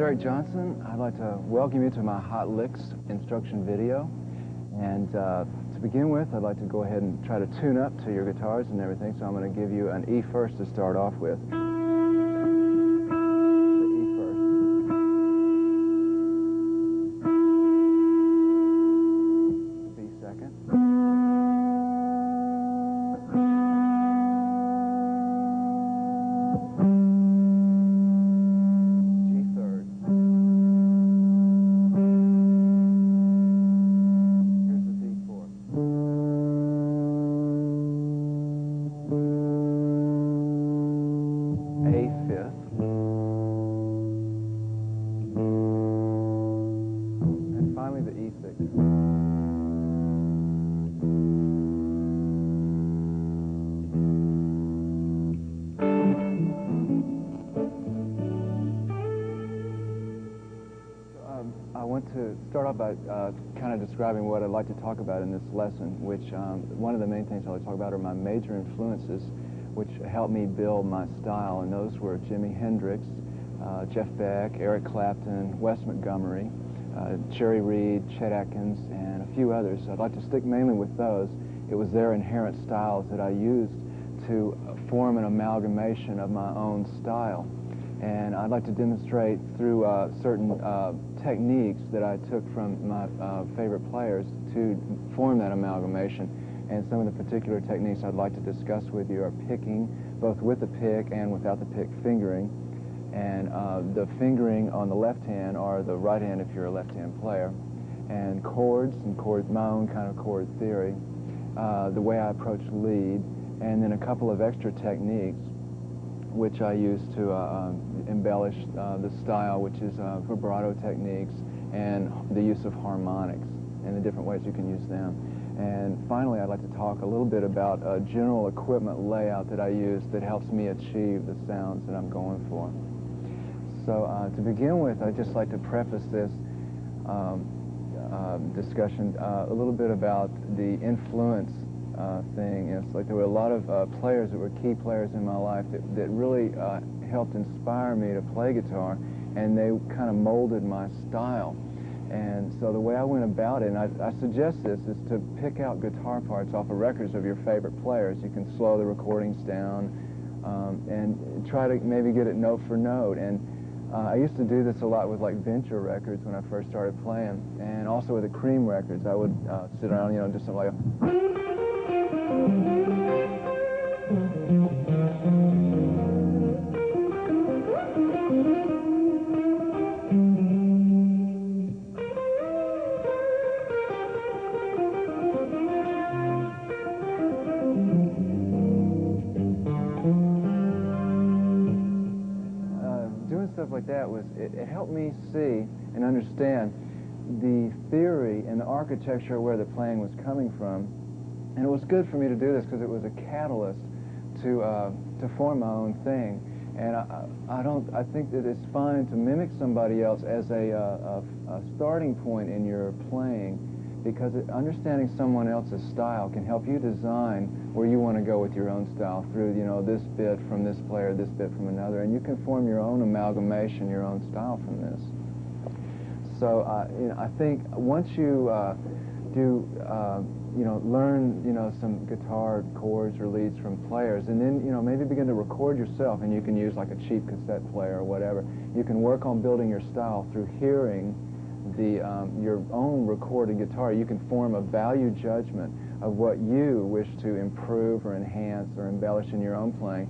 Eric Johnson. I'd like to welcome you to my Hot Licks instruction video. And to begin with, I'd like to go ahead and try to tune up to your guitars and everything. So I'm going to give you an E first to start off with. The E first. B second. I want to start off by kind of describing what I'd like to talk about in this lesson, which one of the main things I'd like to talk about are my major influences which helped me build my style, and those were Jimi Hendrix, Jeff Beck, Eric Clapton, Wes Montgomery, Jerry Reed, Chet Atkins, and a few others. I'd like to stick mainly with those. It was their inherent styles that I used to form an amalgamation of my own style. And I'd like to demonstrate through certain techniques that I took from my favorite players to form that amalgamation. And some of the particular techniques I'd like to discuss with you are picking, both with the pick and without the pick fingering. And the fingering on the left hand or the right hand if you're a left-hand player. And chords and my own kind of chord theory. The way I approach lead. And then a couple of extra techniques which I use to embellish the style, which is vibrato techniques and the use of harmonics and the different ways you can use them. And finally, I'd like to talk a little bit about a general equipment layout that I use that helps me achieve the sounds that I'm going for. So to begin with, I'd just like to preface this discussion a little bit about the influence thing. It's like there were a lot of players that were key players in my life that really helped inspire me to play guitar, and they kind of molded my style. And so the way I went about it, and I suggest this, is to pick out guitar parts off of records of your favorite players. You can slow the recordings down and try to maybe get it note for note. And I used to do this a lot with like Venture records when I first started playing, and also with the Cream records. I would sit around, you know, just like doing stuff like that it helped me see and understand the theory and the architecture where the playing was coming from. And it was good for me to do this because it was a catalyst to form my own thing. And I think that it's fine to mimic somebody else as a starting point in your playing, because understanding someone else's style can help you design where you want to go with your own style through, you know, this bit from this player, this bit from another, and you can form your own amalgamation, your own style from this. So you know, I think once you you know, learn, you know, some guitar chords or leads from players, and then, you know, maybe begin to record yourself, and you can use like a cheap cassette player or whatever. You can work on building your style through hearing your own recorded guitar. You can form a value judgment of what you wish to improve or enhance or embellish in your own playing.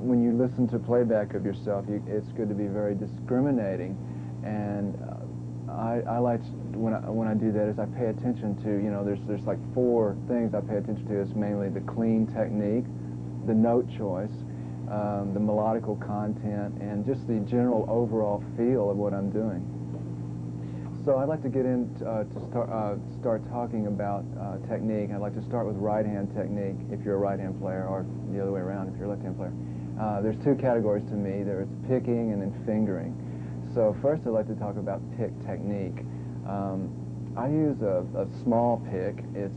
When you listen to playback of yourself, it's good to be very discriminating, and I like when I do that is I pay attention to, you know, there's like 4 things I pay attention to. It's mainly the clean technique, the note choice, the melodical content, and just the general overall feel of what I'm doing. So I'd like to get in to start talking about technique. I'd like to start with right-hand technique if you're a right-hand player, or the other way around if you're a left-hand player. There's 2 categories to me. There's picking and then fingering. So first I'd like to talk about pick technique. I use a small pick. It's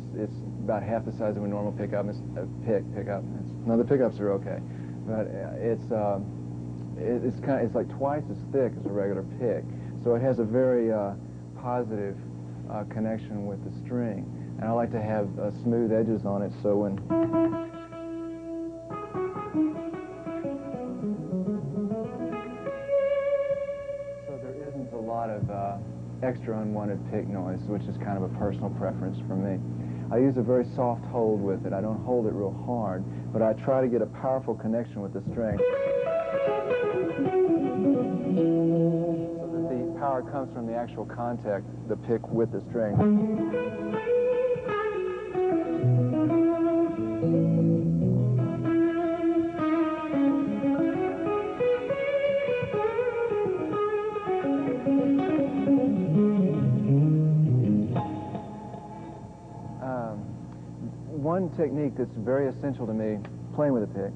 about half the size of a normal pickup. It's a pickup. No, the pickups are okay, but it's it's like twice as thick as a regular pick. So it has a very positive connection with the string. And I like to have smooth edges on it, so when there isn't a lot of extra unwanted pick noise, which is kind of a personal preference for me. I use a very soft hold with it. I don't hold it real hard, but I try to get a powerful connection with the string so that the power comes from the actual contact, the pick with the string. One technique that's very essential to me playing with a pick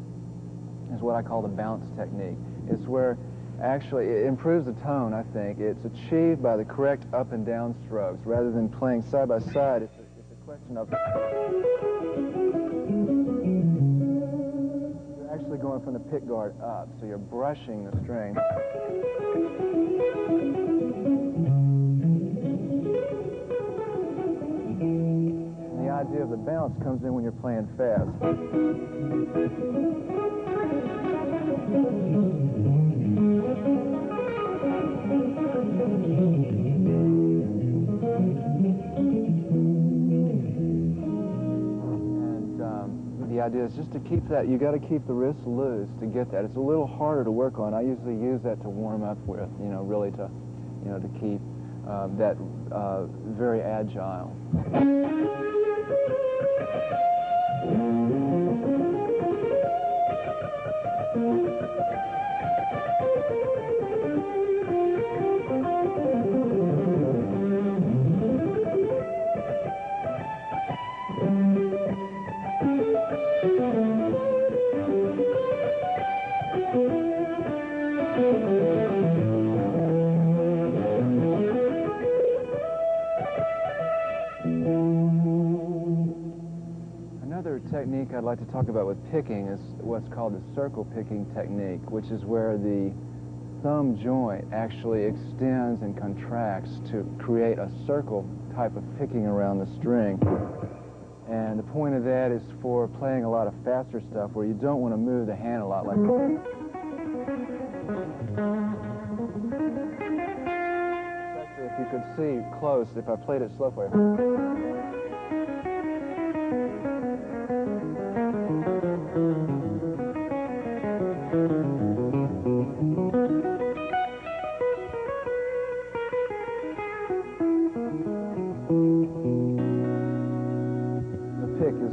is what I call the bounce technique. It's where actually it improves the tone, I think. It's achieved by the correct up and down strokes. Rather than playing side by side, it's a question of you're actually going from the pick guard up, so you're brushing the string. The idea of the bounce comes in when you're playing fast. And the idea is just to keep that, you got to keep the wrist loose to get that. It's a little harder to work on. I usually use that to warm up with, really to, to keep that very agile. Another technique I'd like to talk about with picking is what's called the circle picking technique, which is where the thumb joint actually extends and contracts to create a circle type of picking around the string. And the point of that is for playing a lot of faster stuff where you don't want to move the hand a lot like that. Especially if you could see close, if I played it slow for you.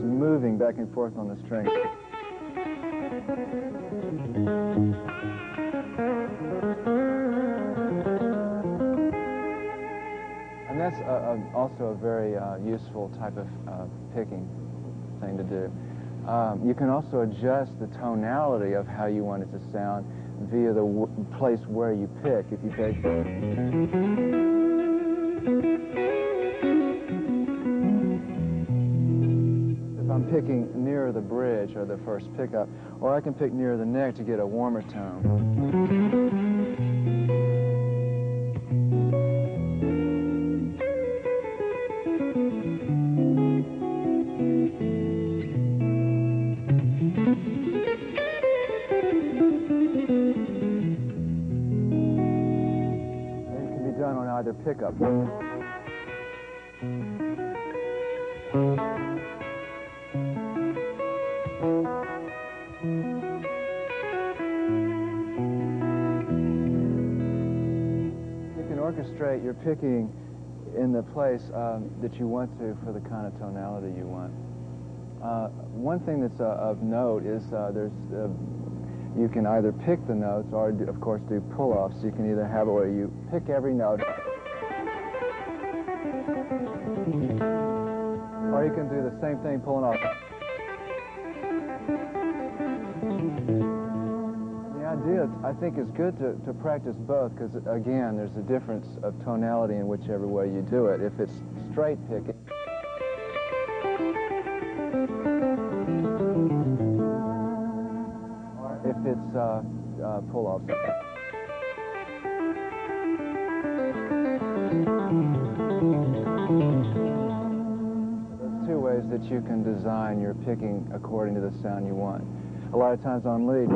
Moving back and forth on the string. And that's also a very useful type of picking thing to do. You can also adjust the tonality of how you want it to sound via the place where you pick. If you pick I'm picking near the bridge or the first pickup, or I can pick near the neck to get a warmer tone. And it can be done on either pickup. Orchestrate your picking in the place that you want to for the kind of tonality you want. One thing that's of note is you can either pick the notes or, of course, do pull-offs. You can either have it where you pick every note, or you can do the same thing pulling off. The idea, I think, is good to practice both because, again, there's a difference of tonality in whichever way you do it. If it's straight picking, or if it's pull-offs. There's two ways that you can design your picking according to the sound you want. A lot of times on lead,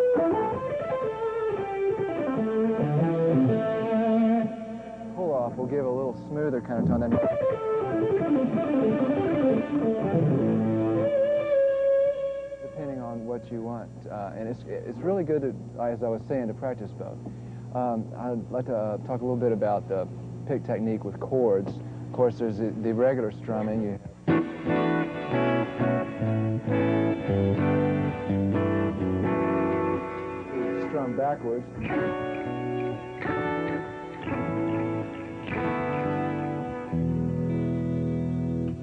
pull-off will give a little smoother kind of tone. Depending on what you want, and it's really good to, as I was saying, to practice both. I'd like to talk a little bit about the pick technique with chords. Of course, there's the regular strumming. You strum backwards.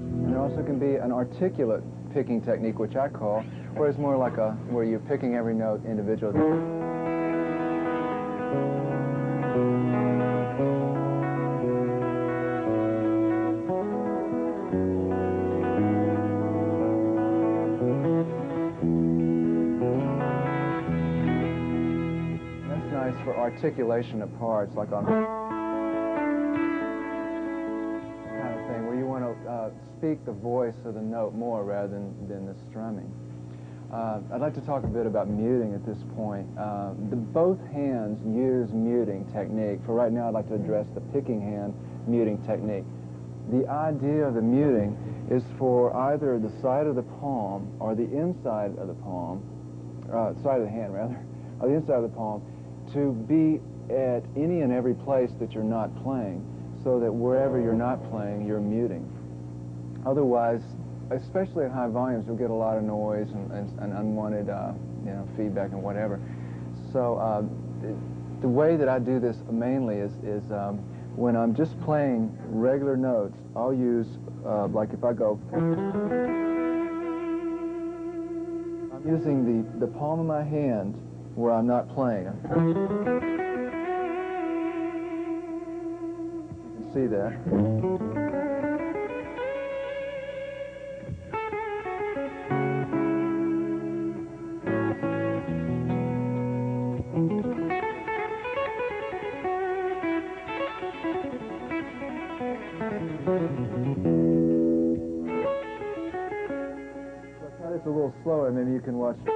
And there also can be an articulate picking technique, which I call, where it's more like where you're picking every note individually. That's nice for articulation of parts, like on kind of thing, where you want to speak the voice of the note more rather than the strumming. I'd like to talk a bit about muting at this point. Both hands use muting technique. For right now, I'd like to address the picking hand muting technique. The idea of the muting is for either the side of the palm or the inside of the palm, side of the hand rather, or the inside of the palm, to be at any and every place that you're not playing, so that wherever you're not playing, you're muting. Otherwise, especially at high volumes, you'll get a lot of noise and unwanted feedback and whatever. So the way that I do this mainly is when I'm just playing regular notes, I'll use, like if I go, I'm using the palm of my hand where I'm not playing. You can see that. It's a little slower, maybe you can watch. The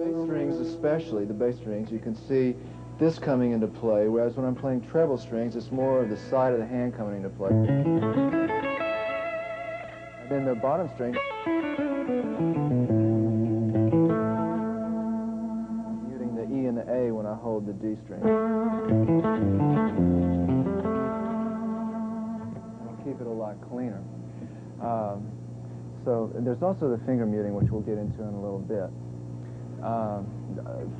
bass strings, especially the bass strings, you can see this coming into play, whereas when I'm playing treble strings, it's more of the side of the hand coming into play. And then the bottom string, muting the E and the A when I hold the D string. Keep it a lot cleaner. So there's also the finger muting, which we'll get into in a little bit.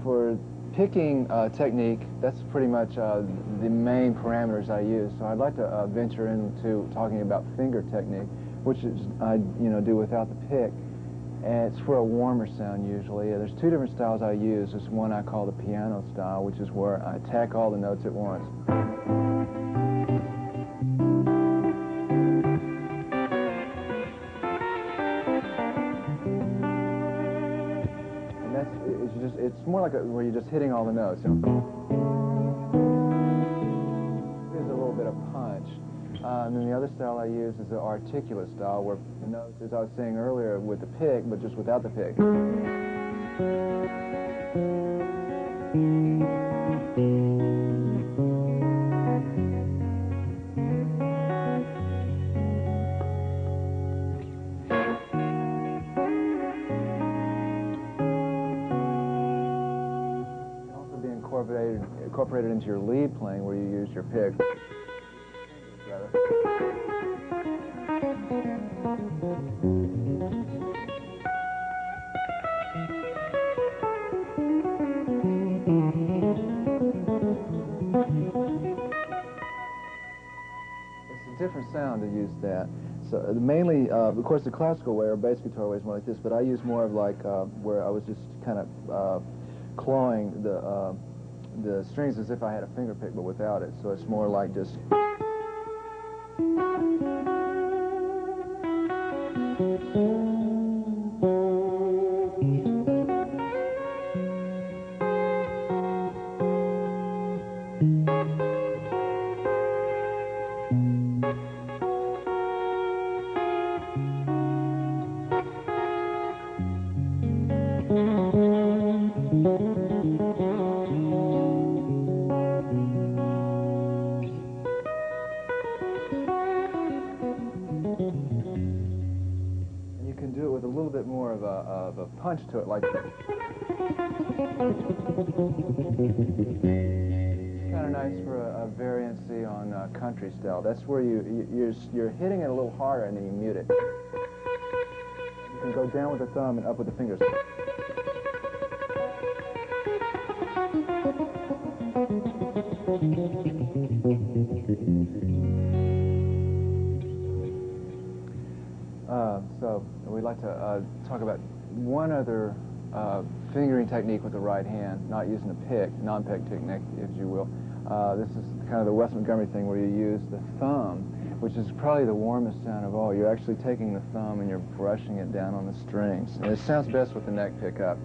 For picking technique, that's pretty much the main parameters I use. So I'd like to venture into talking about finger technique, which is I do without the pick, and it's for a warmer sound usually. There's two different styles I use. There's one I call the piano style, which is where I attack all the notes at once. It's more like where you're just hitting all the notes. There's a little bit of punch. And then the other style I use is the articulate style, where the notes, as I was saying earlier, with the pick, but just without the pick. Incorporated into your lead playing, where you use your pick. It's a different sound to use that. So mainly, of course, the classical way or bass guitar way is more like this, but I use more of like where I was just kind of clawing the strings as if I had a finger pick, but without it. So it's more like just. a punch to it, like kind of nice for a variancy on country style. That's where you're hitting it a little harder and then you mute it. You can go down with the thumb and up with the fingers. So we'd like to talk about one other fingering technique with the right hand, not using a pick, non-pick technique, if you will. This is kind of the Wes Montgomery thing where you use the thumb, which is probably the warmest sound of all. You're actually taking the thumb and you're brushing it down on the strings. And it sounds best with the neck pickup.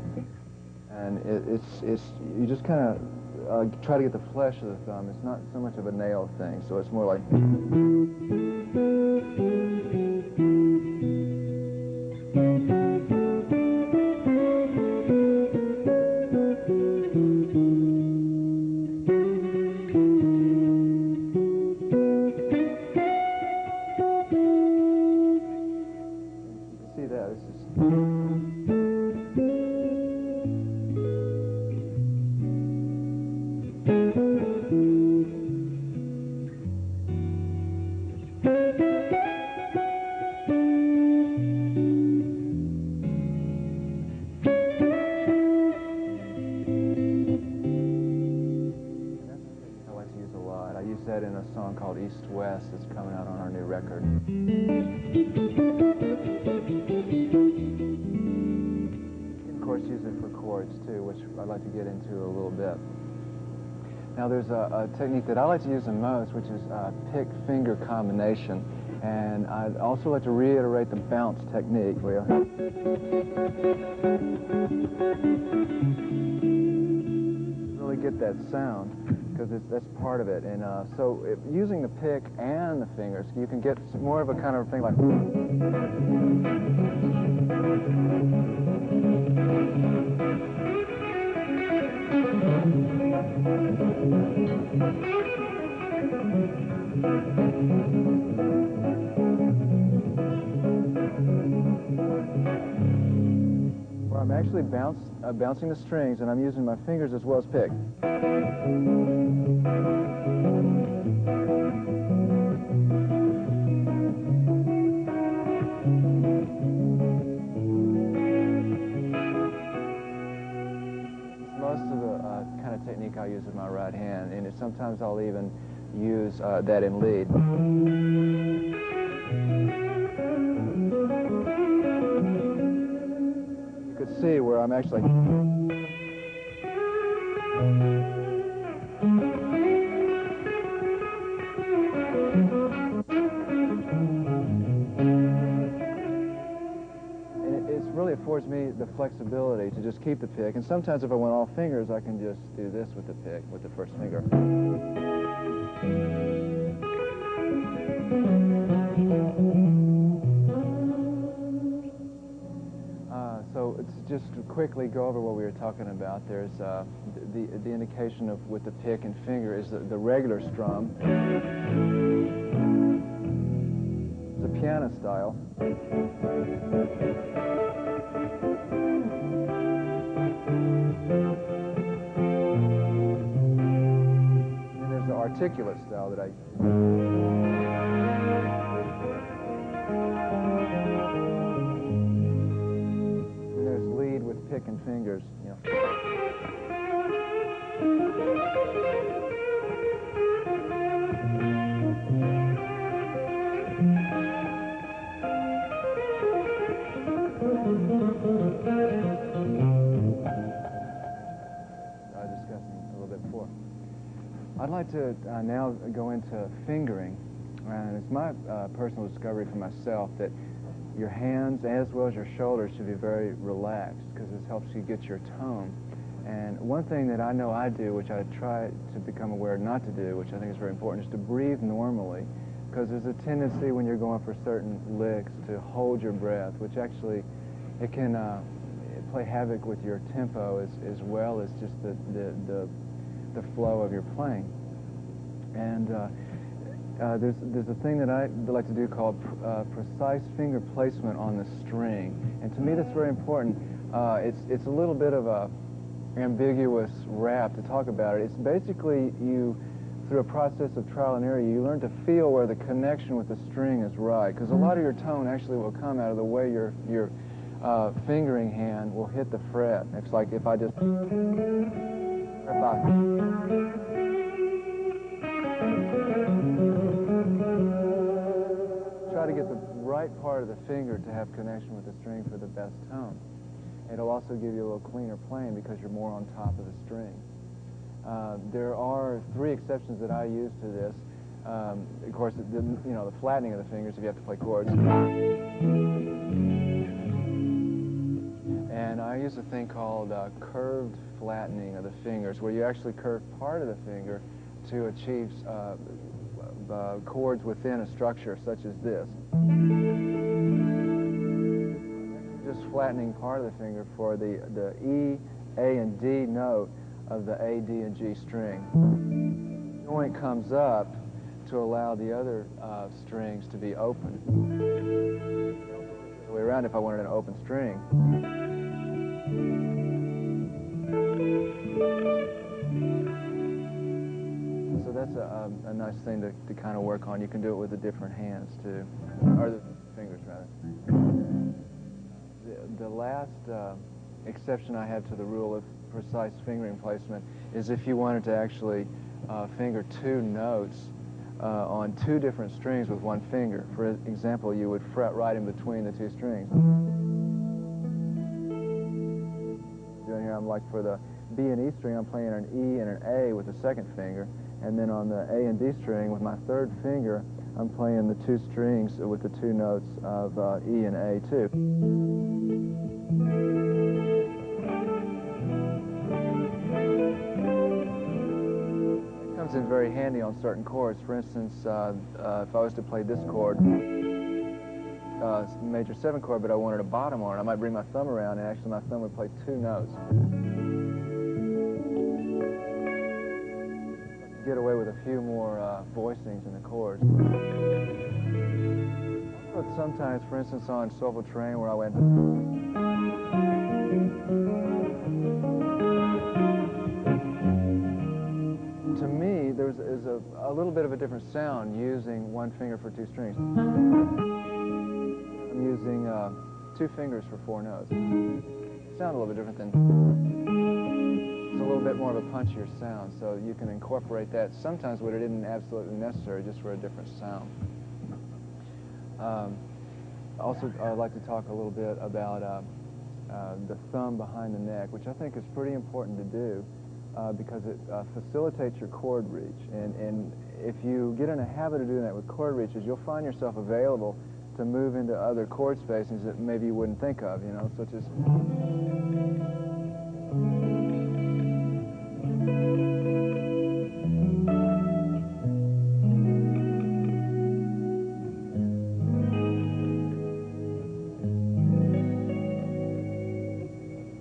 And you just kind of try to get the flesh of the thumb. It's not so much of a nail thing, so it's more like... See that? This is... that in a song called East West that's coming out on our new record. You can, of course, use it for chords too, which I'd like to get into a little bit. Now there's a technique that I like to use the most, which is pick-finger combination. And I'd also like to reiterate the bounce technique for you. Really get that sound, because that's part of it. And so using the pick and the fingers, you can get more of a kind of thing like... where I'm actually bouncing the strings, and I'm using my fingers as well as pick. Most of the kind of technique I use with my right hand, and sometimes I'll even use that in lead. You could see where I'm actually... really affords me the flexibility to just keep the pick, and sometimes if I want all fingers, I can just do this with the pick, with the first finger. So it's just to quickly go over what we were talking about. There's the indication of with the pick and finger is the regular strum, the piano style. And there's the articulate style that I... And there's lead with pick and fingers, you know. I'd like to now go into fingering, and it's my personal discovery for myself that your hands as well as your shoulders should be very relaxed, because this helps you get your tone. And one thing that I know I do, which I try to become aware not to do, which I think is very important, is to breathe normally, because there's a tendency when you're going for certain licks to hold your breath, which actually it can play havoc with your tempo as well as just the flow of your playing. And there's a thing that I like to do called precise finger placement on the string. And to me that's very important. It's a little bit of a ambiguous rap to talk about it. It's basically you, through a process of trial and error, you learn to feel where the connection with the string is right. Because a lot of your tone actually will come out of the way your fingering hand will hit the fret. It's like if I just, try to get the right part of the finger to have connection with the string for the best tone. It'll also give you a little cleaner playing because you're more on top of the string. There are 3 exceptions that I use to this. Of course, the flattening of the fingers if you have to play chords. And I use a thing called curved flattening of the fingers, where you actually curve part of the finger to achieve chords within a structure such as this. Just flattening part of the finger for the E, A, and D note of the A, D, and G string. The joint comes up to allow the other strings to be open. The way around if I wanted an open string. So that's a nice thing to kind of work on. You can do it with the different hands too, or the fingers rather. The last exception I have to the rule of precise fingering placement is if you wanted to actually finger 2 notes on 2 different strings with 1 finger. For example, you would fret right in between the 2 strings. Doing here, I'm like for the B and E string, I'm playing an E and an A with the 2nd finger, and then on the A and D string with my 3rd finger, I'm playing the 2 strings with the 2 notes of E and A too. It comes in very handy on certain chords. For instance, if I was to play this chord, major 7 chord, but I wanted a bottom on it, I might bring my thumb around, and actually my thumb would play 2 notes. Get away with a few more voicings in the chords. But sometimes, for instance, on Soulful Terrain, where I went, to me, there's a little bit of a different sound using 1 finger for 2 strings. I'm using 2 fingers for 4 notes. Sound a little bit different than. It's a little bit more of a punchier sound, so you can incorporate that sometimes when it isn't absolutely necessary, just for a different sound. Also, I'd like to talk a little bit about the thumb behind the neck, which I think is pretty important to do because it facilitates your chord reach. And if you get in a habit of doing that with chord reaches, you'll find yourself available to move into other chord spacings that maybe you wouldn't think of, such as.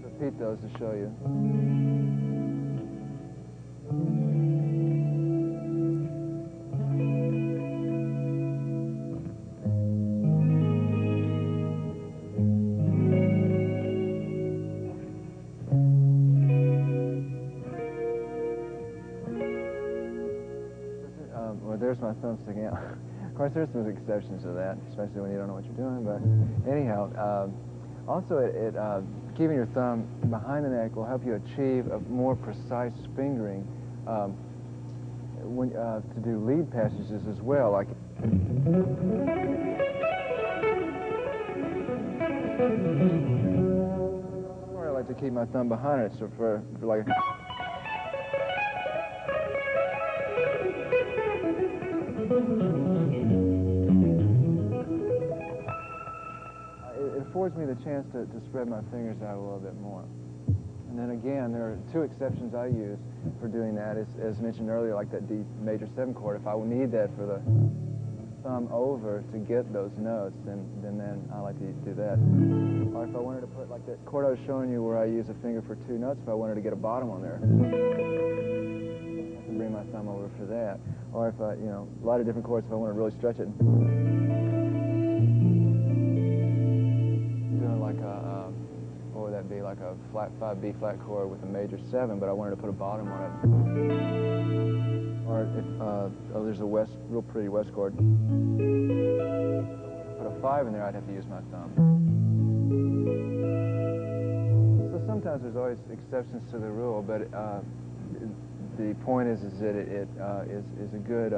Repeat those to show you. Well, there's my thumb sticking out. Of course, there's some exceptions to that, especially when you don't know what you're doing. But anyhow, also keeping your thumb behind the neck will help you achieve a more precise fingering to do lead passages as well. Like. Or I like to keep my thumb behind it, so for like. It affords me the chance to spread my fingers out a little bit more. And then again, there are 2 exceptions I use for doing that. As mentioned earlier, like that D major 7 chord, if I need that for the thumb over to get those notes, then I like to do that. Or if I wanted to put like that chord I was showing you where I use a finger for 2 notes, if I wanted to get a bottom on there, I can bring my thumb over for that. Or if a lot of different chords, if I want to really stretch it. Doing like what would that be? like a flat 5 B flat chord with a major 7, but I wanted to put a bottom on it. Or if, oh, there's a real pretty West chord. Put a 5 in there, I'd have to use my thumb. So sometimes there's always exceptions to the rule, but the point is that it is a good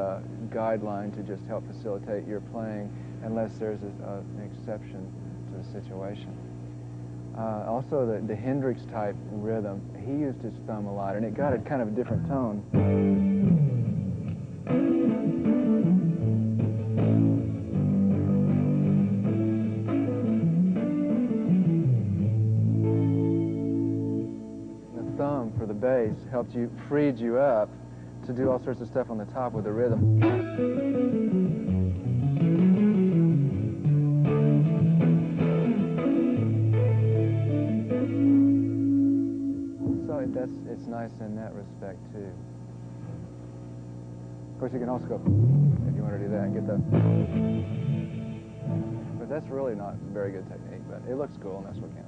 guideline to just help facilitate your playing, unless there's an exception to the situation. Also, the Hendrix type rhythm, he used his thumb a lot, and it got a kind of a different tone. The thumb for the bass helped you, freed you up to do all sorts of stuff on the top with the rhythm. It's nice in that respect too. Of course, you can also go if you want to do that and get the. But that's really not a very good technique. But it looks cool, and that's what counts.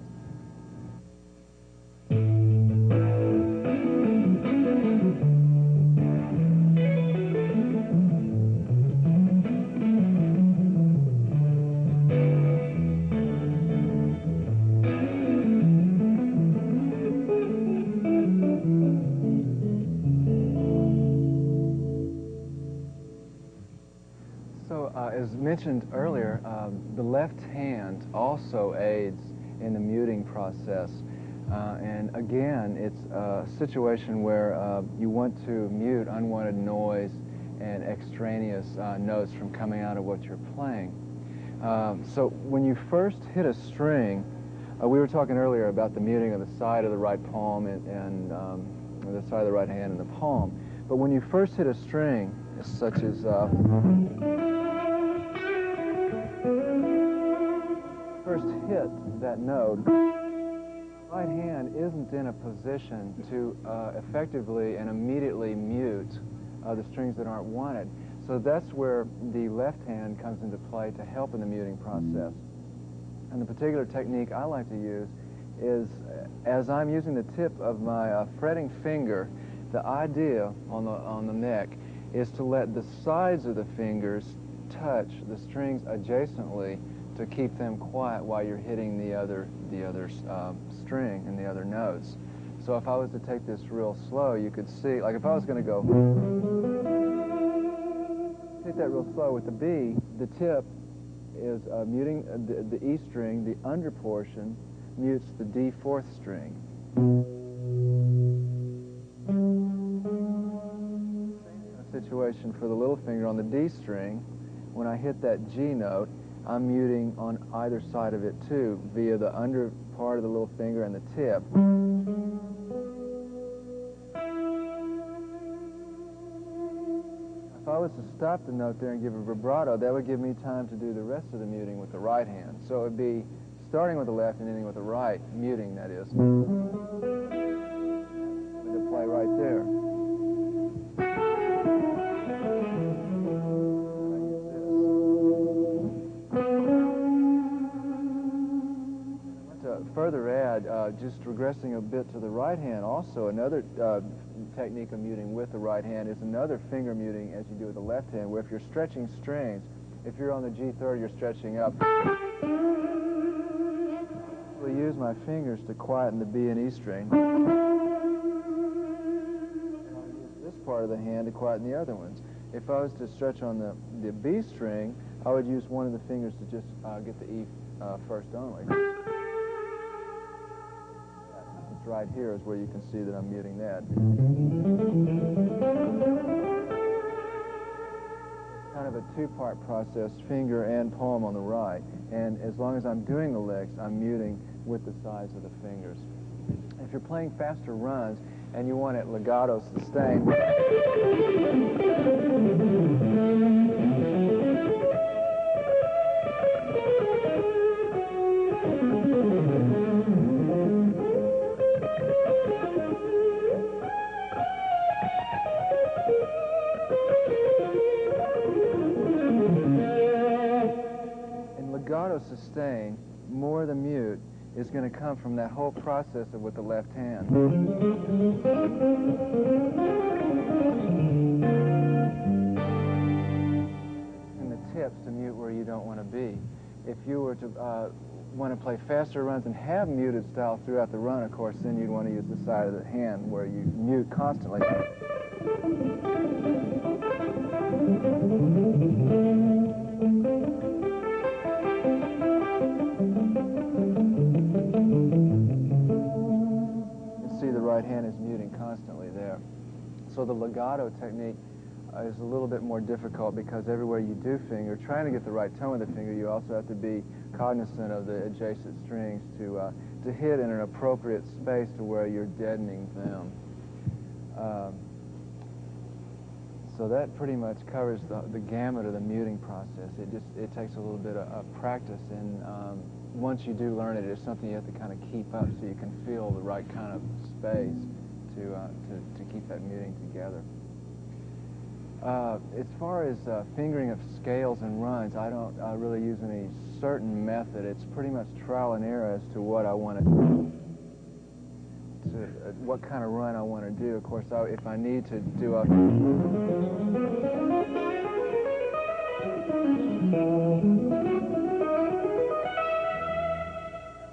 As mentioned earlier, the left hand also aids in the muting process. And again, it's a situation where you want to mute unwanted noise and extraneous notes from coming out of what you're playing. So when you first hit a string, we were talking earlier about the muting of the side of the right palm and the side of the right hand and the palm. But when you first hit a string, such as first hit that note, right hand isn't in a position to effectively and immediately mute the strings that aren't wanted. So that's where the left hand comes into play to help in the muting process. And the particular technique I like to use is, as I'm using the tip of my fretting finger, the idea on the neck is to let the sides of the fingers touch the strings adjacently to keep them quiet while you're hitting the other string and the other notes. So if I was to take this real slow, you could see, like if I was going to go, hit that real slow with the B, the tip is muting the E string, the under portion mutes the D fourth string. Same situation for the little finger on the D string. When I hit that G note, I'm muting on either side of it too, via the under part of the little finger and the tip. If I was to stop the note there and give a vibrato, that would give me time to do the rest of the muting with the right hand. So it would be starting with the left and ending with the right, muting, that is. To play right there. Further add, just regressing a bit to the right hand, also another technique of muting with the right hand is another finger muting as you do with the left hand, where if you're stretching strings, if you're on the G30, you're stretching up. I use my fingers to quieten the B and E string. I'll use this part of the hand to quieten the other ones. If I was to stretch on the B string, I would use one of the fingers to just get the E first only. Right here is where you can see that I'm muting that. It's kind of a two-part process, finger and palm on the right. And as long as I'm doing the licks, I'm muting with the sides of the fingers. If you're playing faster runs and you want it legato sustained, sustain, more the mute, is going to come from that whole process of with the left hand. And the tips to mute where you don't want to be. If you were to want to play faster runs and have muted style throughout the run, of course, then you'd want to use the side of the hand where you mute constantly. Right hand is muting constantly there. So the legato technique is a little bit more difficult because everywhere you do finger, trying to get the right tone with the finger, you also have to be cognizant of the adjacent strings to hit in an appropriate space to where you're deadening them. So that pretty much covers the gamut of the muting process. It takes a little bit of practice, and once you do learn it, it's something you have to kind of keep up so you can feel the right kind of space to keep that muting together. As far as fingering of scales and runs, I don't really use any certain method. It's pretty much trial and error as to what I want to do, what kind of run I want to do. Of course, if I need to do a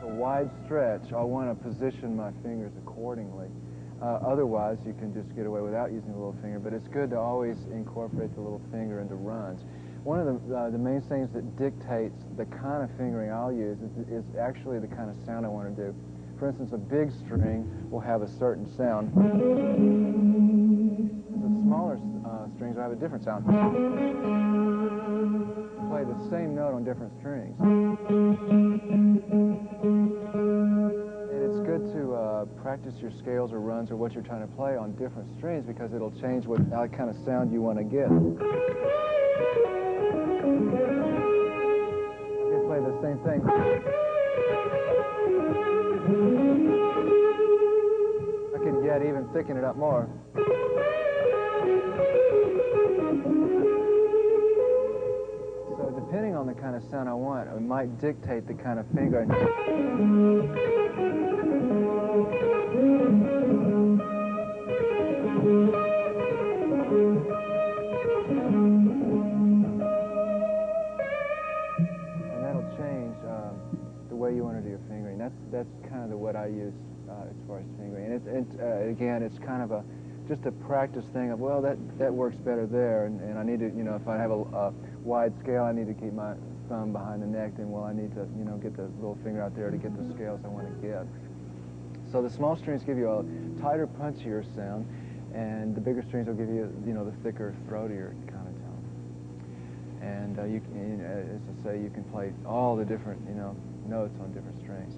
wide stretch, I want to position my fingers accordingly. Otherwise, you can just get away without using the little finger, but it's good to always incorporate the little finger into runs. One of the main things that dictates the kind of fingering I'll use is actually the kind of sound I want to do. For instance, a big string will have a certain sound. The smaller strings will have a different sound. Play the same note on different strings. Practice your scales or runs or what you're trying to play on different strings because it'll change what kind of sound you want to get. You play the same thing. I could yet even thicken it up more. So depending on the kind of sound I want, it might dictate the kind of finger. And that'll change the way you want to do your fingering. That's kind of what I use as far as fingering. And again, it's kind of just a practice thing of, well, that works better there, and I need to, if I have a wide scale, I need to keep my thumb behind the neck, then, well, I need to, get the little finger out there to get the scales I want to get. So the small strings give you a tighter, punchier sound, and the bigger strings will give you, the thicker, throatier kind of tone. And as I say, you can play all the different, notes on different strings.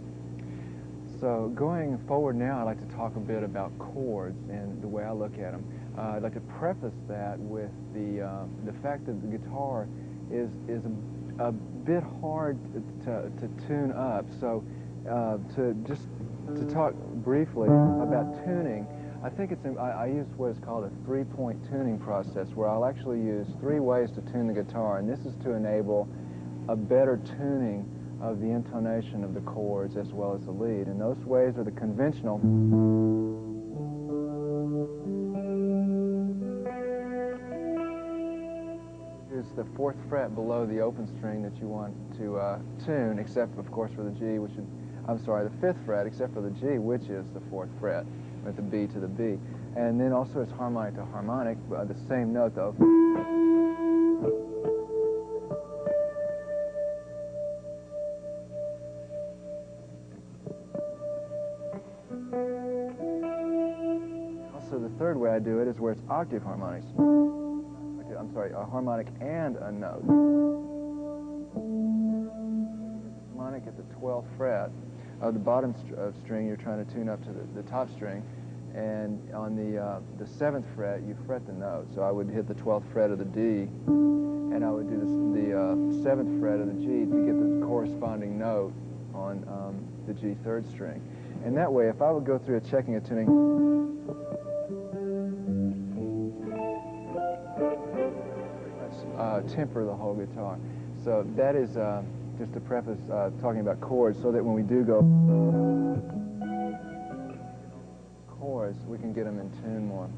So going forward now, I'd like to talk a bit about chords and the way I look at them. I'd like to preface that with the fact that the guitar is a bit hard to tune up. So to talk briefly about tuning, I think I use what is called a three-point tuning process, where I'll actually use 3 ways to tune the guitar, and this is to enable a better tuning of the intonation of the chords as well as the lead. And those ways are the conventional. Is the 4th fret below the open string that you want to tune, except of course for the G, the 5th fret, except for the G, which is the 4th fret, with the B to the B. And then also it's harmonic to harmonic, the same note though. Also the 3rd way I do it is where it's octave harmonics. A harmonic and a note. Harmonic at the 12th fret of the bottom string you're trying to tune up to the top string, and on the 7th fret you fret the note. So I would hit the 12th fret of the D, and I would do the 7th fret of the G to get the corresponding note on the G 3rd string. And that way, if I would go through a checking a tuning, temper the whole guitar. So that is just to preface talking about chords, so that when we do go chords, we can get them in tune more.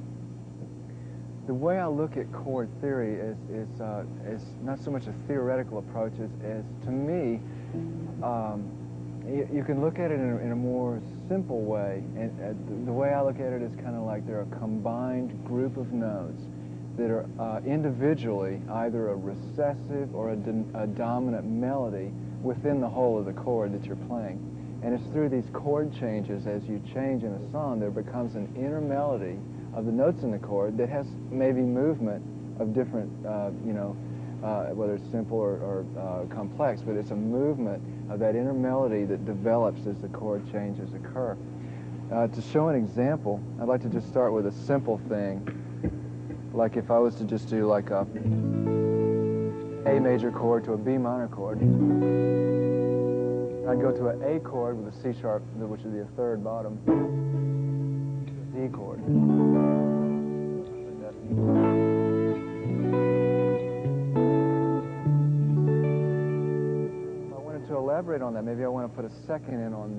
The way I look at chord theory is not so much a theoretical approach as to me, you can look at it in a more simple way. And the way I look at it is kind of like they're a combined group of notes that are individually either a recessive or a dominant melody within the whole of the chord that you're playing. And it's through these chord changes, as you change in a song, there becomes an inner melody of the notes in the chord that has maybe movement of different, whether it's simple or complex, but it's a movement of that inner melody that develops as the chord changes occur. To show an example, I'd like to just start with a simple thing. Like if I was to just do like a A major chord to a B minor chord, I'd go to an A chord with a C sharp, which would be a third bottom, D chord. If I wanted to elaborate on that, maybe I want to put a second in on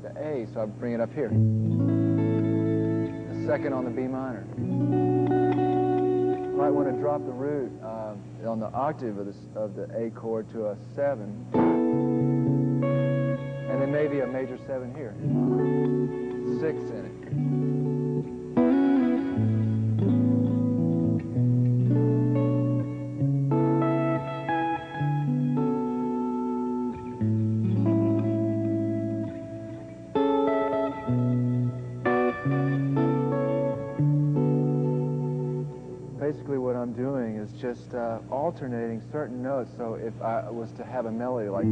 the A, so I bring it up here. A second on the B minor. I might want to drop the root on the octave of the A chord to a 7, and then maybe a major 7 here, 6 in it. Basically what I'm doing is just alternating certain notes. So if I was to have a melody like,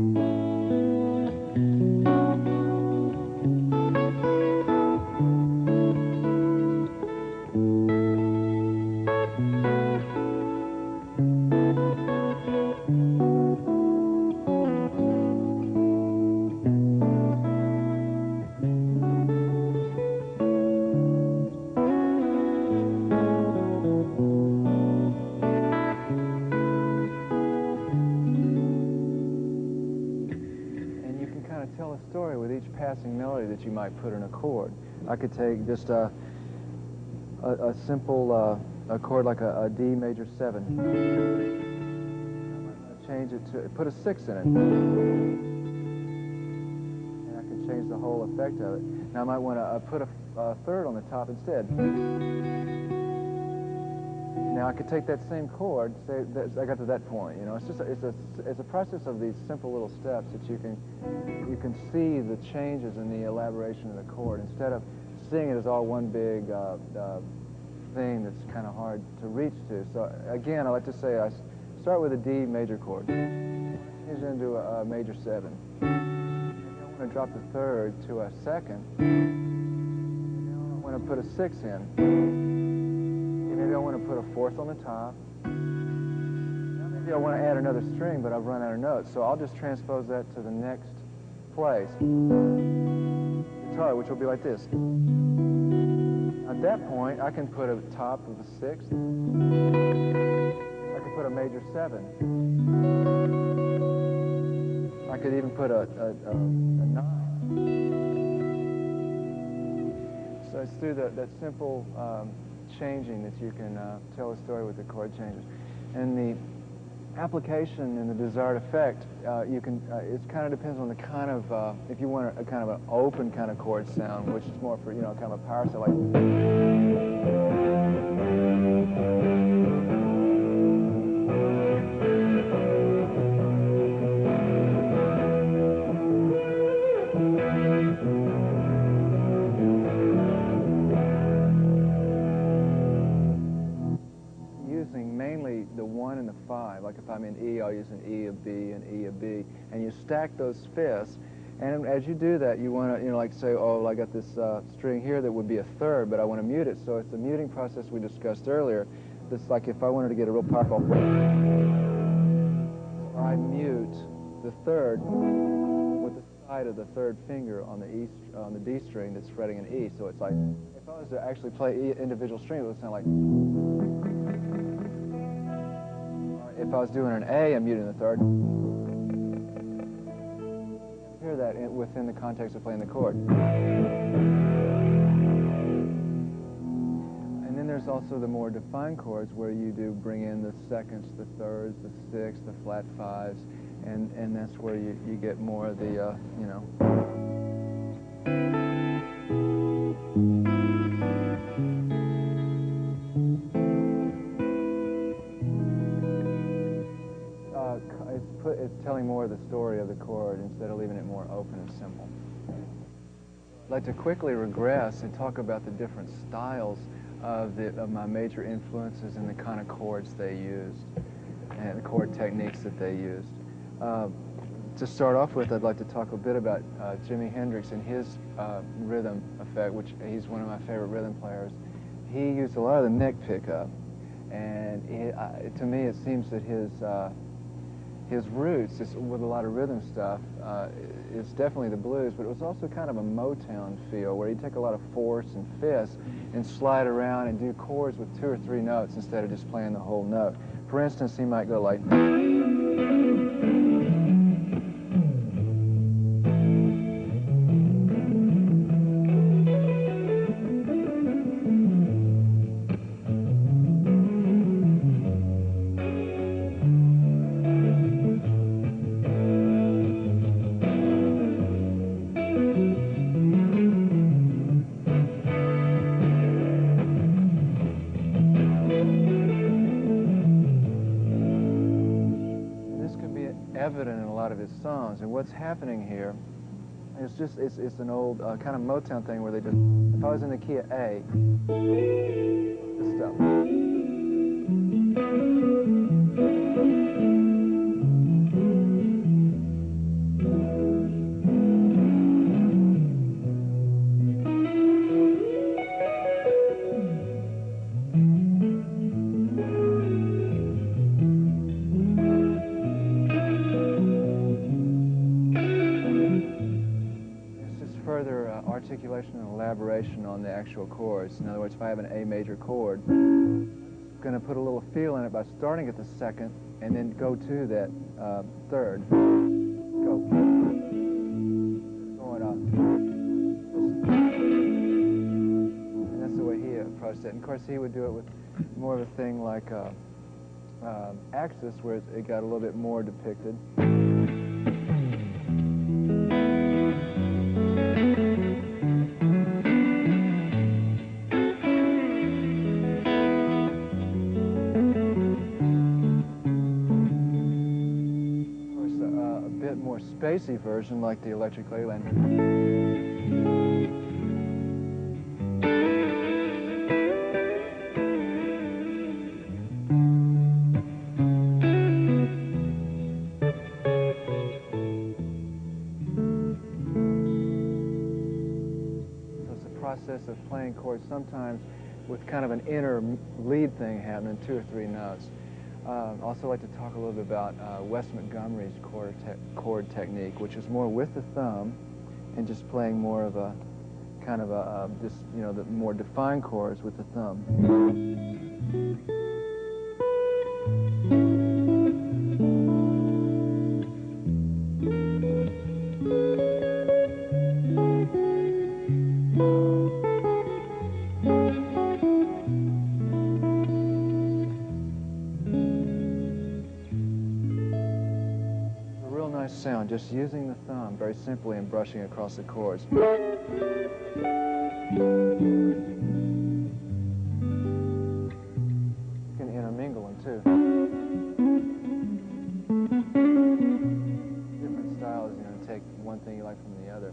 tell a story with each passing melody that you might put in a chord. I could take just a simple a chord like a D major 7. I might change it to, put a 6 in it. And I can change the whole effect of it. Now I might want to put a third on the top instead. Now I could take that same chord, say that I got to that point. You know, it's just it's a process of these simple little steps that you can see the changes in the elaboration of the chord instead of seeing it as all one big thing that's kind of hard to reach to. So again, I like to say I start with a D major chord, change it into a major 7. Maybe I want to drop the third to a second. Maybe I want to put a 6 in. Maybe I want to put a fourth on the top. Maybe I want to add another string, but I've run out of notes. So I'll just transpose that to the next place. Guitar, which will be like this. At that point, I can put a top of a 6th. I could put a major 7. I could even put a 9. So it's through that simple changing that you can tell a story with the chord changes. And the application and the desired effect, it kind of depends on the kind of, if you want a kind of an open kind of chord sound, which is more for, you know, kind of a power sound like. Mainly the 1 and the 5. Like if I'm in E, I'll use an E, a B, and E, a B, and you stack those fifths. And as you do that, you want to, you know, like say, oh, I got this string here that would be a third, but I want to mute it. So it's the muting process we discussed earlier. This, like if I wanted to get a real powerful, I mute the third with the side of the third finger on the E, on the D string that's fretting an E. So it's like, if I was to actually play individual strings, it would sound like. If I was doing an A, I'm muting the third. hear that within the context of playing the chord. And then there's also the more defined chords where you do bring in the seconds, the thirds, the sixths, the flat fives, and that's where you get more of the, you know. It's telling more of the story of the chord instead of leaving it more open and simple. I'd like to quickly regress and talk about the different styles of my major influences and the kind of chords they used and the chord techniques that they used. To start off with, I'd like to talk a bit about Jimi Hendrix and his rhythm effect, which he's one of my favorite rhythm players. He used a lot of the neck pickup, and to me it seems that his roots with a lot of rhythm stuff is definitely the blues, but it was also kind of a Motown feel where he'd take a lot of force and fifths and slide around and do chords with 2 or 3 notes instead of just playing the whole note. For instance, he might go like... evident in a lot of his songs, and what's happening here is just it's an old kind of Motown thing where they just, if I was in the key of A, this stuff. Articulation and elaboration on the actual chords. In other words, if I have an A major chord, I'm going to put a little feel in it by starting at the second and then go to that third. Go. Going up. And that's the way he approached it. And of course, he would do it with more of a thing like Axis, where it got a little bit more depicted. More spacey version like the Electric Leyland. So it's a process of playing chords sometimes with kind of an inner lead thing happening, 2 or 3 notes. Also like to talk a little bit about Wes Montgomery's chord technique, which is more with the thumb and just playing more of a kind of a just, you know, the more defined chords with the thumb. Sound, just using the thumb very simply and brushing across the chords. You can intermingle them too. Different styles, you know, take one thing you like from the other.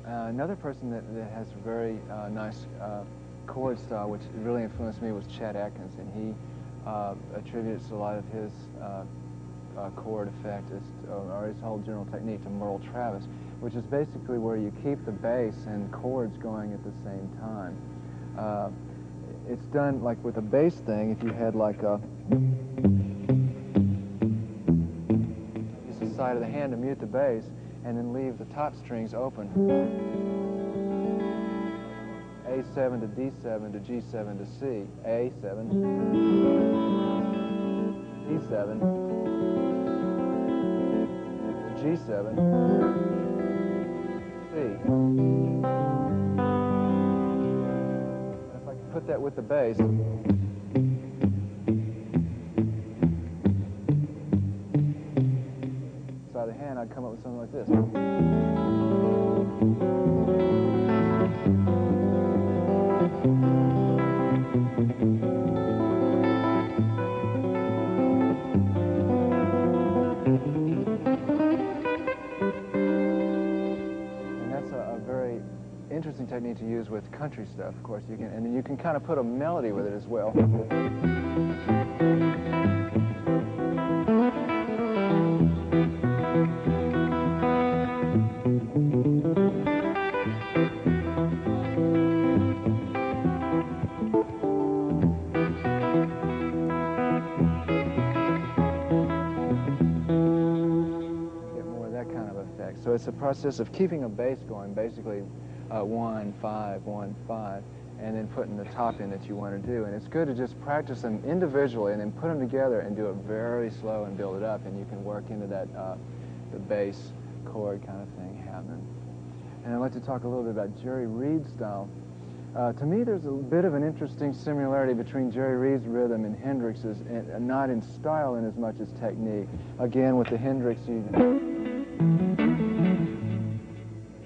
Another person that has a very nice chord style, which really influenced me, was Chet Atkins, and he attributes a lot of his chord effect or his whole general technique to Merle Travis, which is basically where you keep the bass and chords going at the same time. It's done like with a bass thing. If you had like a use the side of the hand to mute the bass and then leave the top strings open. A7 to D7 to G7 to C. A7, D7, G7, C. And if I can put that with the bass, side of the hand, I'd come up with something like this. Interesting technique to use with country stuff, of course. You can, and then you can kind of put a melody with it as well. Get more of that kind of effect. So it's a process of keeping a bass going, basically. 1, 5, 1, 5, and then putting the top in that you want to do. And it's good to just practice them individually and then put them together and do it very slow and build it up, and you can work into that the bass chord kind of thing happening. And I'd like to talk a little bit about Jerry Reed's style. To me, there's a bit of an interesting similarity between Jerry Reed's rhythm and Hendrix's, and not in style in as much as technique. Again, with the Hendrix, you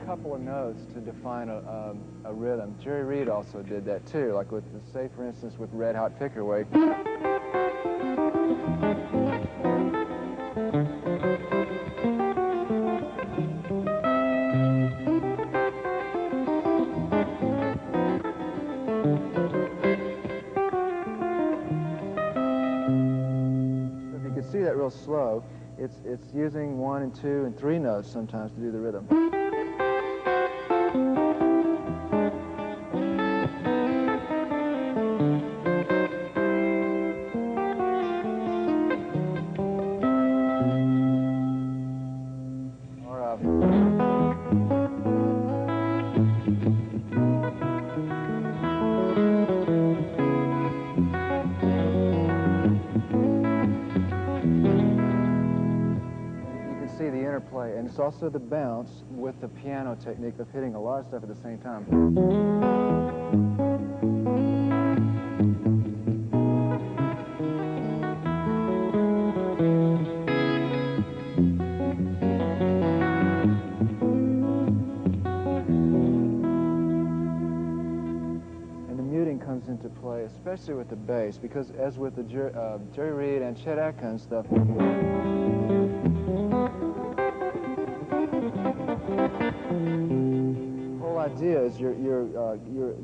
couple of notes to define a rhythm. Jerry Reed also did that too, like with, say for instance, with Red Hot Pickerway. If you can see that real slow, it's using 1 and 2 and 3 notes sometimes to do the rhythm. And it's also the bounce with the piano technique of hitting a lot of stuff at the same time. And the muting comes into play, especially with the bass, because as with the Jerry Reed and Chet Atkins stuff, idea is you're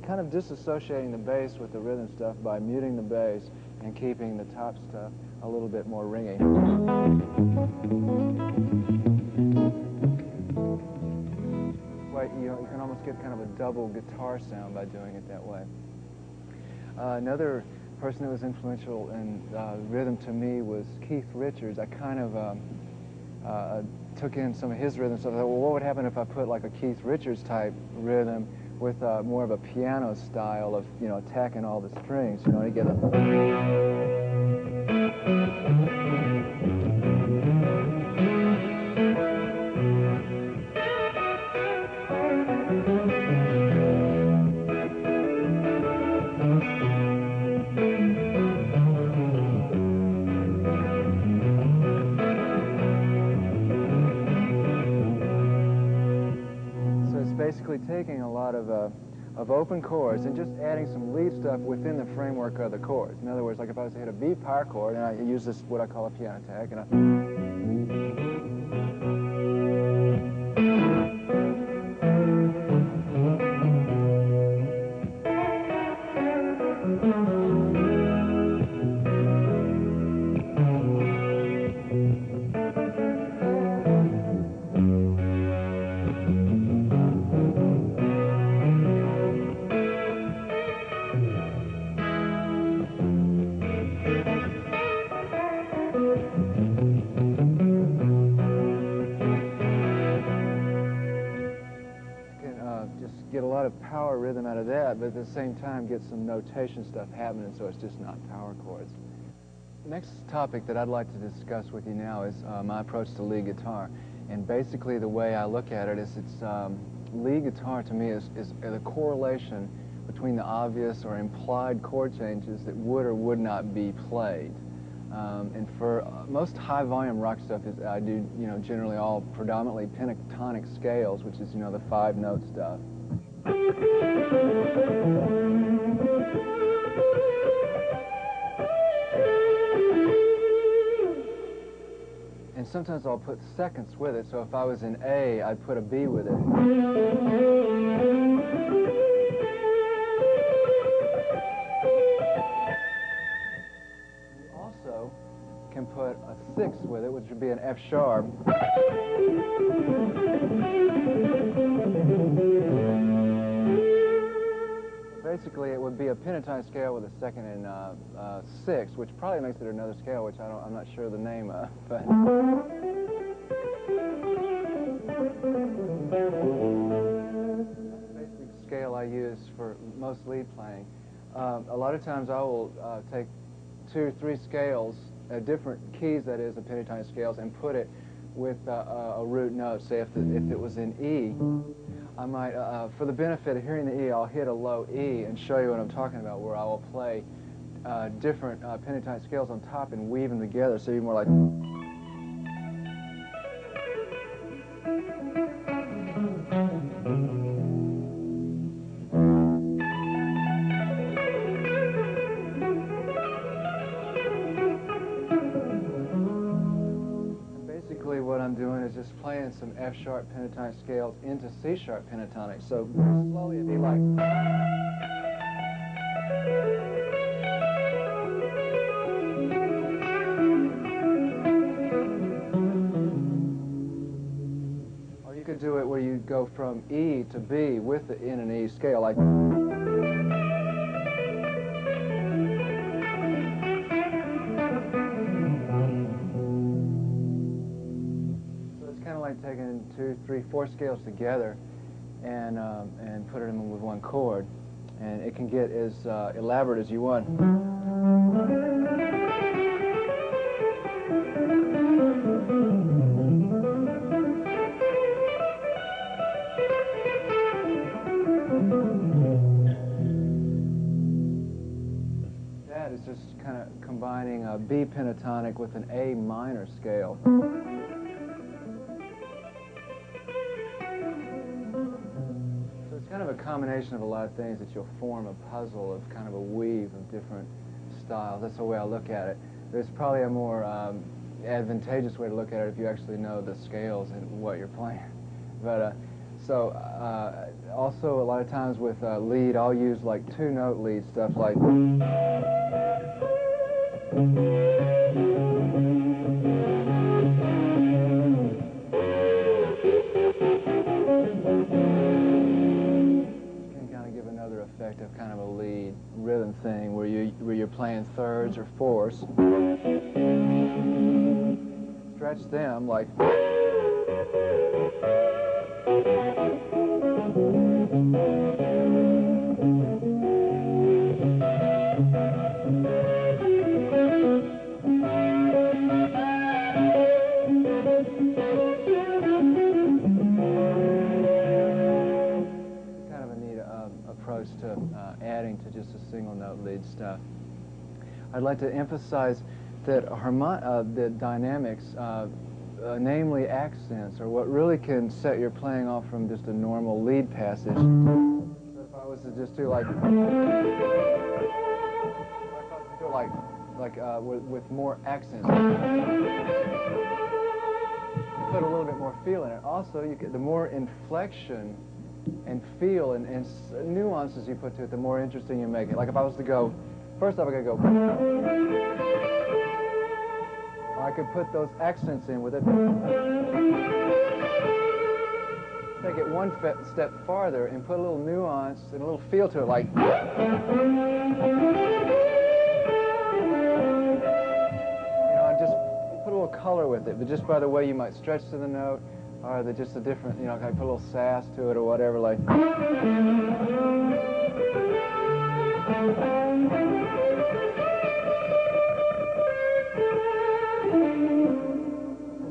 kind of disassociating the bass with the rhythm stuff by muting the bass and keeping the top stuff a little bit more ringy. Well, you can almost get kind of a double guitar sound by doing it that way. Another person that was influential in rhythm to me was Keith Richards. I kind of took in some of his rhythm stuff. I thought, well, what would happen if I put like a Keith Richards type rhythm with more of a piano style of, attacking all the strings, to get a... Basically taking a lot of open chords and just adding some lead stuff within the framework of the chords. In other words, like if I was to hit a B power chord, and I use this, what I call a piano attack, and get a lot of power rhythm out of that, but at the same time get some notation stuff happening, so it's just not power chords. The next topic that I'd like to discuss with you now is my approach to lead guitar. And basically the way I look at it is lead guitar to me is the correlation between the obvious or implied chord changes that would or would not be played. And for most high volume rock stuff, I do, generally all predominantly pentatonic scales, which is, the 5-note stuff. And sometimes I'll put seconds with it, so if I was in A, I'd put a B with it. Can put a 6 with it, which would be an F sharp. Basically, it would be a pentatonic scale with a second and 6, which probably makes it another scale, which I'm not sure the name of. But that's the basic scale I use for most lead playing. A lot of times I will take 2 or 3 scales, different keys, that is, of pentatonic scales, and put it with a root note. Say if it was in E, I might, for the benefit of hearing the E, I'll hit a low E and show you what I'm talking about, where I will play different pentatonic scales on top and weave them together, so you're more like... What I'm doing is just playing some F sharp pentatonic scales into C sharp pentatonic. So slowly it'd be like. Or you could do it where you go from E to B with the N and E scale, like. Taking 2, 3, 4 scales together and putting them with one chord, and it can get as elaborate as you want. That is just kind of combining a B pentatonic with an A minor scale. Kind of a combination of a lot of things that you'll form a puzzle of kind of a weave of different styles. That's the way I look at it. There's probably a more advantageous way to look at it if you actually know the scales and what you're playing. But also a lot of times with lead, I'll use like 2-note lead stuff like. Effect of kind of a lead rhythm thing where you're playing thirds or fourths. Stretch them like. Approach to adding to just a single note lead stuff. I'd like to emphasize that the dynamics, namely accents, are what really can set your playing off from just a normal lead passage. So if I was to just do like, with more accents, put a little bit more feel in it. Also, you get the more inflection and feel and nuances you put to it, the more interesting you make it. Like if I was to go, first off I gotta go, I could put those accents in with it. Take it one step farther and put a little nuance and a little feel to it, like. Just put a little color with it, but just by the way you might stretch to the note, or just a different, kind of put a little sass to it or whatever, like. This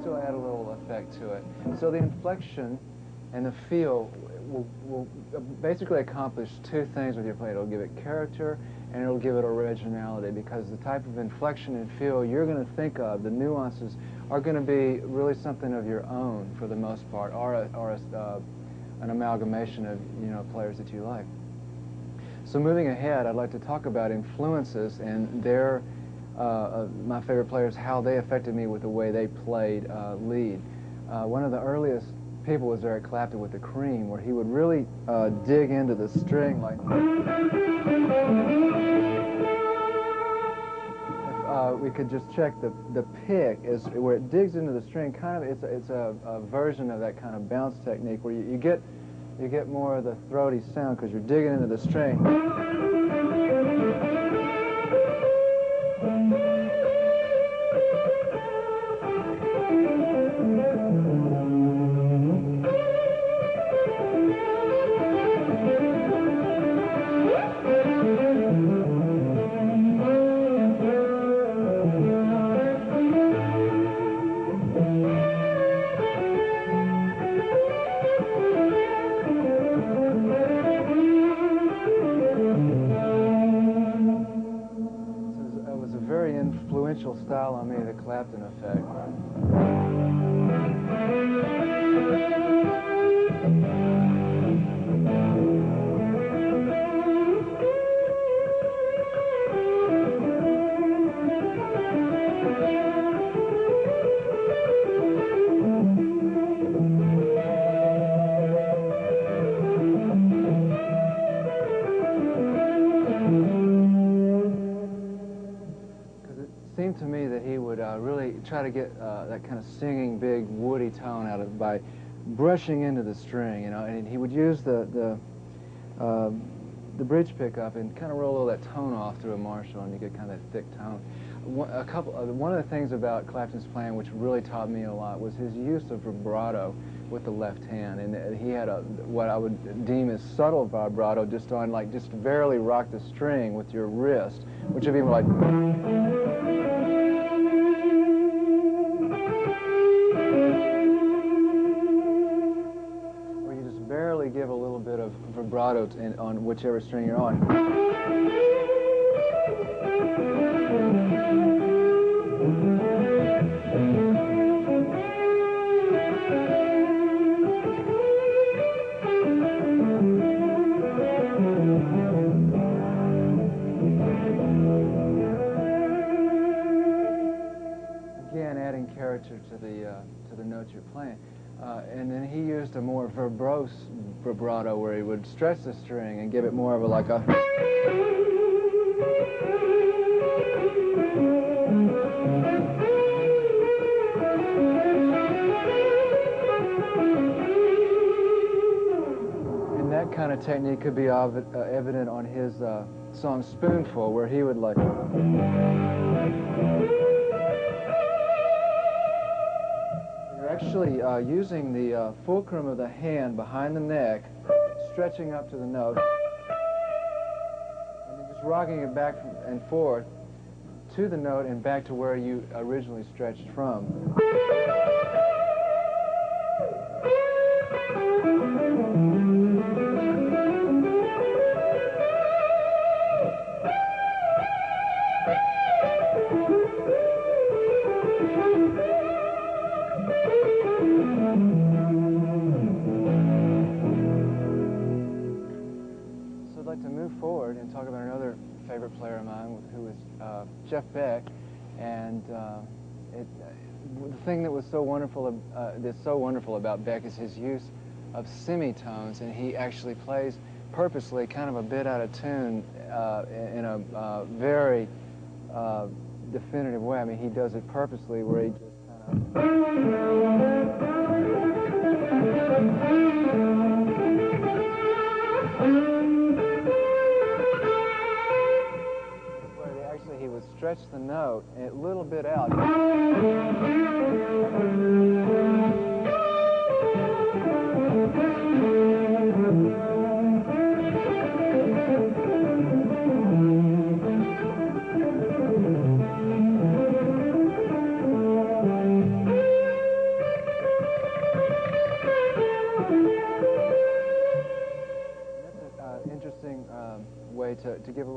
will add a little effect to it. So the inflection and the feel will basically accomplish two things with your playing. It'll give it character and it'll give it originality, because the type of inflection and feel you're going to think of, the nuances, are going to be really something of your own for the most part, or an amalgamation of players that you like. So moving ahead, I'd like to talk about influences and their my favorite players, how they affected me with the way they played lead. One of the earliest people was Eric Clapton with the Cream, where he would really dig into the string like. If we could just check the pick is where it digs into the string. Kind of, it's a version of that kind of bounce technique where you get more of the throaty sound because you're digging into the string. Style on me, the Clapton effect. Seemed to me that he would really try to get that kind of singing, big, woody tone out of it by brushing into the string, and he would use the bridge pickup and kind of roll all that tone off through a Marshall, and you get kind of that thick tone. One of the things about Clapton's playing which really taught me a lot was his use of vibrato with the left hand, and he had what I would deem as subtle vibrato, just barely rock the string with your wrist, which would be like. Give a little bit of vibrato on whichever string you're on. Again, adding character to the notes you're playing. And then he used a more verbose vibrato where he would stretch the string and give it more of a like a. And that kind of technique could be evident on his song Spoonful, where he would like. Actually using the fulcrum of the hand behind the neck, stretching up to the note, and then just rocking it back and forth to the note and back to where you originally stretched from. To move forward and talk about another favorite player of mine, who is Jeff Beck, and the thing that was so wonderful, that's so wonderful about Beck is his use of semitones, and he actually plays purposely kind of a bit out of tune in a very definitive way. I mean, he does it purposely where he just kind he would stretch the note a little bit out.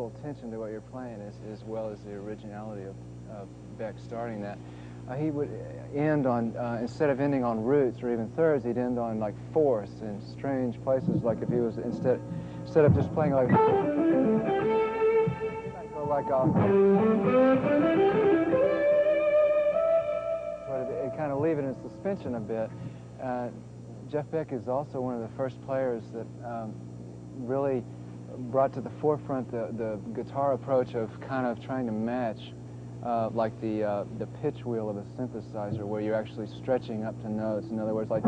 full attention to what you're playing as well as the originality of Beck starting that. He would end on, instead of ending on roots or even thirds, he'd end on like fourths in strange places, like if he was, instead of just playing like, go like a, but kind of leave it in suspension a bit. Jeff Beck is also one of the first players that really brought to the forefront the guitar approach of kind of trying to match like the pitch wheel of a synthesizer, where you're actually stretching up to notes. In other words, like.